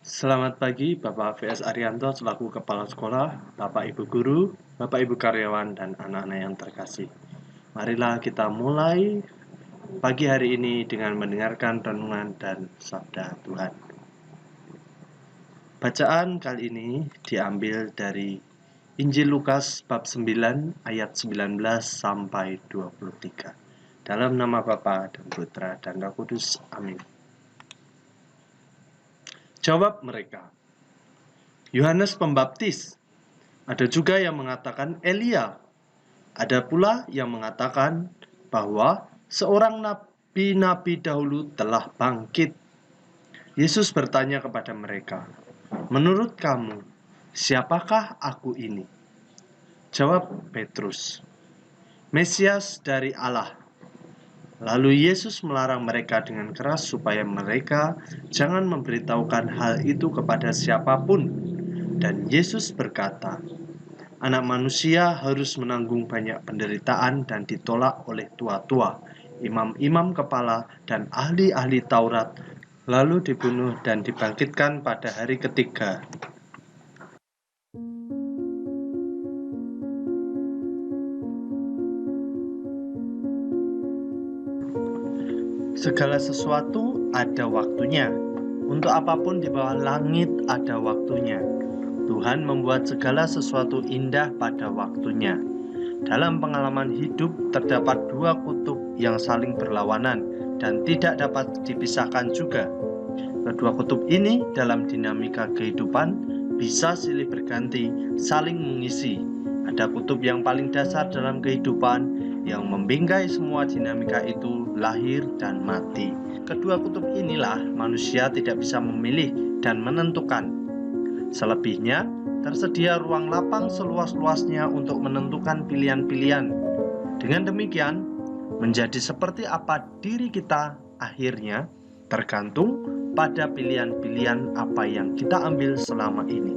Selamat pagi, Bapak V.S. Arianto selaku Kepala Sekolah, Bapak Ibu Guru, Bapak Ibu Karyawan, dan anak-anak yang terkasih. Marilah kita mulai pagi hari ini dengan mendengarkan renungan dan sabda Tuhan. Bacaan kali ini diambil dari Injil Lukas bab 9 ayat 19 sampai 23. Dalam nama Bapa dan Putra dan Roh Kudus. Amin. Jawab mereka, Yohanes Pembaptis. Ada juga yang mengatakan Elia. Ada pula yang mengatakan bahwa seorang nabi dahulu telah bangkit. Yesus bertanya kepada mereka, menurut kamu, siapakah aku ini? Jawab Petrus, Mesias dari Allah. Lalu Yesus melarang mereka dengan keras supaya mereka jangan memberitahukan hal itu kepada siapapun. Dan Yesus berkata, Anak manusia harus menanggung banyak penderitaan dan ditolak oleh tua-tua, imam-imam kepala, dan ahli-ahli Taurat, lalu dibunuh dan dibangkitkan pada hari ketiga. Segala sesuatu ada waktunya. Untuk apapun di bawah langit ada waktunya. Tuhan membuat segala sesuatu indah pada waktunya. Dalam pengalaman hidup terdapat dua kutub yang saling berlawanan dan tidak dapat dipisahkan juga. Kedua kutub ini dalam dinamika kehidupan bisa silih berganti, saling mengisi. Ada kutub yang paling dasar dalam kehidupan yang membingkai semua dinamika itu, lahir dan mati. Kedua kutub inilah manusia tidak bisa memilih dan menentukan. Selebihnya, tersedia ruang lapang seluas-luasnya untuk menentukan pilihan-pilihan. Dengan demikian, menjadi seperti apa diri kita akhirnya tergantung pada pilihan-pilihan apa yang kita ambil selama ini.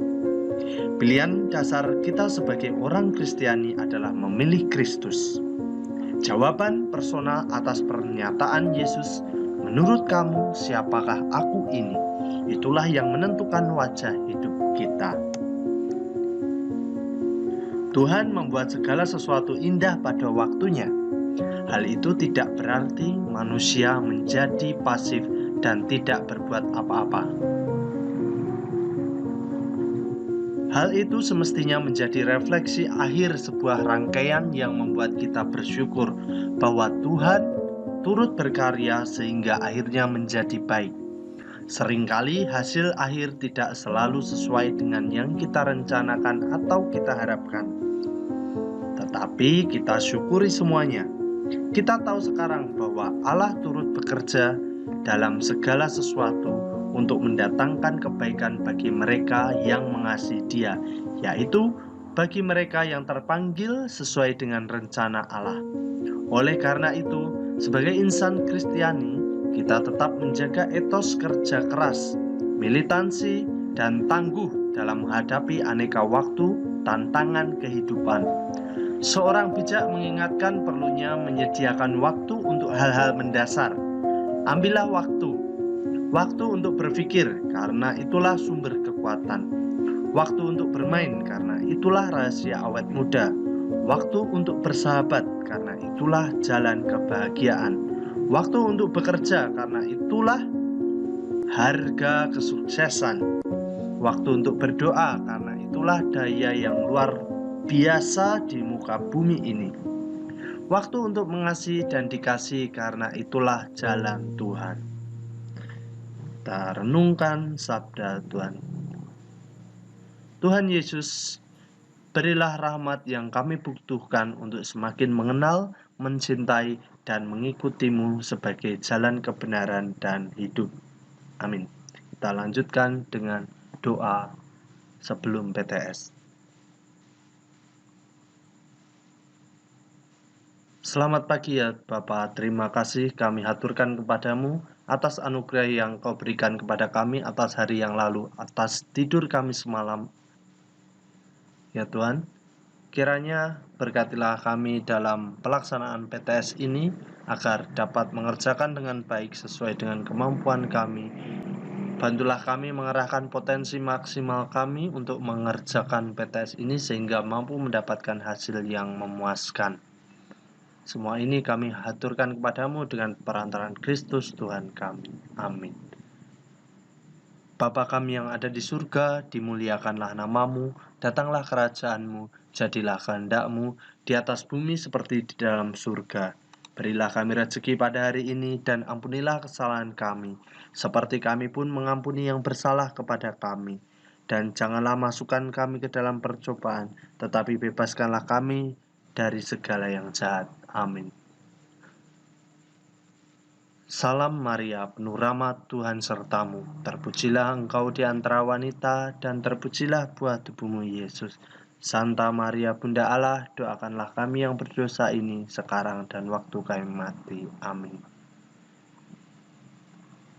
Pilihan dasar kita sebagai orang Kristiani adalah memilih Kristus. Jawaban personal atas pernyataan Yesus, menurut kamu siapakah aku ini? Itulah yang menentukan wajah hidup kita. Tuhan membuat segala sesuatu indah pada waktunya. Hal itu tidak berarti manusia menjadi pasif dan tidak berbuat apa-apa. Hal itu semestinya menjadi refleksi akhir sebuah rangkaian yang membuat kita bersyukur bahwa Tuhan turut berkarya sehingga akhirnya menjadi baik. Seringkali hasil akhir tidak selalu sesuai dengan yang kita rencanakan atau kita harapkan. Tetapi kita syukuri semuanya. Kita tahu sekarang bahwa Allah turut bekerja dalam segala sesuatu untuk mendatangkan kebaikan bagi mereka yang mengasihi Dia, yaitu bagi mereka yang terpanggil sesuai dengan rencana Allah. Oleh karena itu, sebagai insan Kristiani, kita tetap menjaga etos kerja keras, militansi, dan tangguh dalam menghadapi aneka waktu, tantangan kehidupan. Seorang bijak mengingatkan perlunya menyediakan waktu untuk hal-hal mendasar. Ambillah waktu untuk berpikir, karena itulah sumber kekuatan. Waktu untuk bermain, karena itulah rahasia awet muda. Waktu untuk bersahabat, karena itulah jalan kebahagiaan. Waktu untuk bekerja, karena itulah harga kesuksesan. Waktu untuk berdoa, karena itulah daya yang luar biasa di muka bumi ini. Waktu untuk mengasihi dan dikasihi, karena itulah jalan Tuhan. Kita renungkan sabda Tuhan. Tuhan Yesus, berilah rahmat yang kami butuhkan untuk semakin mengenal, mencintai, dan mengikutimu sebagai jalan kebenaran dan hidup. Amin. Kita lanjutkan dengan doa sebelum PTS. Selamat pagi ya Bapak, terima kasih kami haturkan kepadamu atas anugerah yang kau berikan kepada kami atas hari yang lalu, atas tidur kami semalam. Ya Tuhan, kiranya berkatilah kami dalam pelaksanaan PTS ini agar dapat mengerjakan dengan baik sesuai dengan kemampuan kami. Bantulah kami mengerahkan potensi maksimal kami untuk mengerjakan PTS ini sehingga mampu mendapatkan hasil yang memuaskan. Semua ini kami haturkan kepadamu dengan perantaraan Kristus Tuhan kami. Amin. Bapa kami yang ada di surga, dimuliakanlah namamu, datanglah kerajaanmu, jadilah kehendak-mu di atas bumi seperti di dalam surga. Berilah kami rezeki pada hari ini dan ampunilah kesalahan kami, seperti kami pun mengampuni yang bersalah kepada kami. Dan janganlah masukkan kami ke dalam percobaan, tetapi bebaskanlah kami dari segala yang jahat. Amin. Salam Maria, penuh rahmat Tuhan sertamu. Terpujilah engkau di antara wanita, dan terpujilah buah tubuhmu Yesus. Santa Maria Bunda Allah, doakanlah kami yang berdosa ini, sekarang dan waktu kami mati. Amin.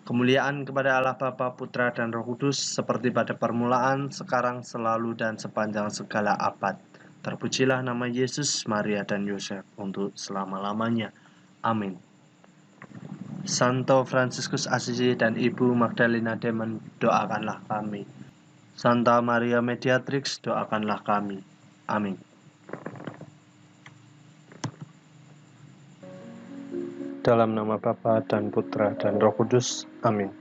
Kemuliaan kepada Allah Bapa, Putra, dan Roh Kudus, seperti pada permulaan, sekarang, selalu, dan sepanjang segala abad. Terpujilah nama Yesus, Maria, dan Yosef, untuk selama-lamanya. Amin. Santo Fransiskus Assisi dan Ibu Magdalena Demen, doakanlah kami. Santa Maria Mediatrix, doakanlah kami. Amin. Dalam nama Bapa dan Putra dan Roh Kudus. Amin.